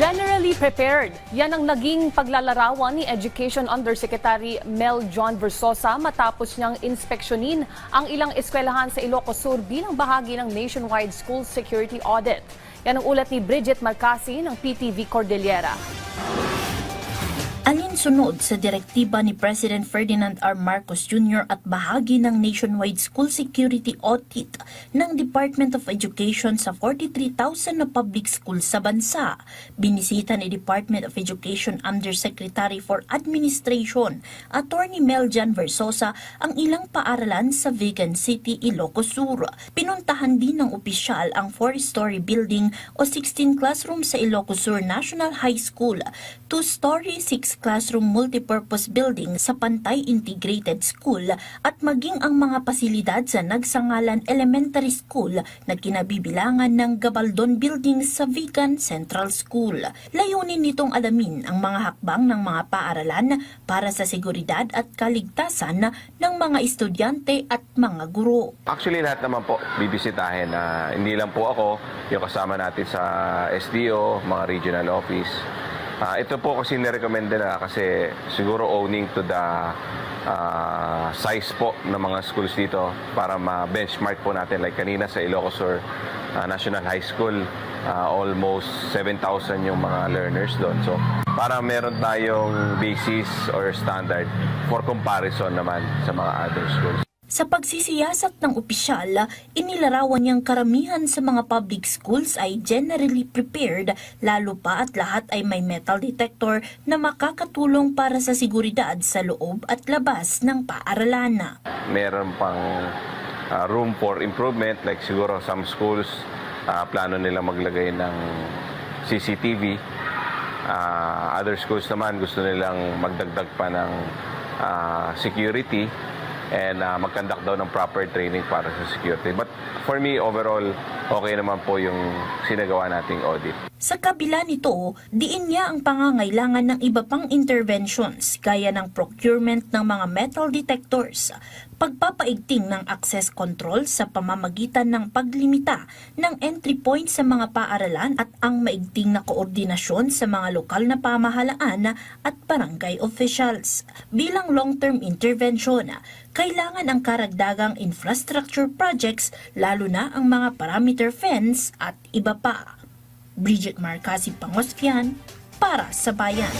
Generally prepared. Yan ang naging paglalarawan ni Education Undersecretary Mel John Versosa matapos niyang inspeksyonin ang ilang eskwelahan sa Ilocos Sur bilang bahagi ng nationwide school security audit. Yan ang ulat ni Bridget Marcasi ng PTV Cordillera. Alinsunod sa direktiba ni President Ferdinand R. Marcos Jr. at bahagi ng nationwide school security audit ng Department of Education sa 43,000 na public schools sa bansa, binisita ni Department of Education Undersecretary for Administration, Attorney Mel John Versosa, ang ilang paaralan sa Vigan City, Ilocos Sur. Pinuntahan din ng opisyal ang 4-story building o 16 classrooms sa Ilocos Sur National High School, 2-story 6-classroom multipurpose building sa Pantay Integrated School at maging ang mga pasilidad sa Nagsangalan Elementary School na kinabibilangan ng Gabaldon Building sa Vigan Central School. Layunin nitong alamin ang mga hakbang ng mga paaralan para sa seguridad at kaligtasan ng mga estudyante at mga guro. Actually, lahat naman po bibisitahin. Hindi lang po ako, yung kasama natin sa SDO, mga regional office. Ito po kasi nirecommend na kasi siguro owning to the size po ng mga schools dito para ma-benchmark po natin. Like kanina sa Ilocos Sur National High School, almost 7,000 yung mga learners doon. So para meron tayong basis or standard for comparison naman sa mga other schools. Sa pagsisiyasat ng opisyal, inilarawan niyang karamihan sa mga public schools ay generally prepared, lalo pa at lahat ay may metal detector na makakatulong para sa seguridad sa loob at labas ng paaralan. Meron pang room for improvement, like siguro some schools plano nila maglagay ng CCTV. Other schools naman gusto nilang magdagdag pa ng security and mag-conduct daw ng proper training para sa security. But for me, overall, okay naman po yung sinagawa nating audit. Sa kabila nito, diin niya ang pangangailangan ng iba pang interventions gaya ng procurement ng mga metal detectors, pagpapaigting ng access control sa pamamagitan ng paglimita ng entry point sa mga paaralan at ang maigting na koordinasyon sa mga lokal na pamahalaan at barangay officials. Bilang long-term intervention, kailangan ang karagdagang infrastructure projects lalo na ang mga perimeter fence at iba pa. Bridget Marcasi, Pangospian, para sa Bayan.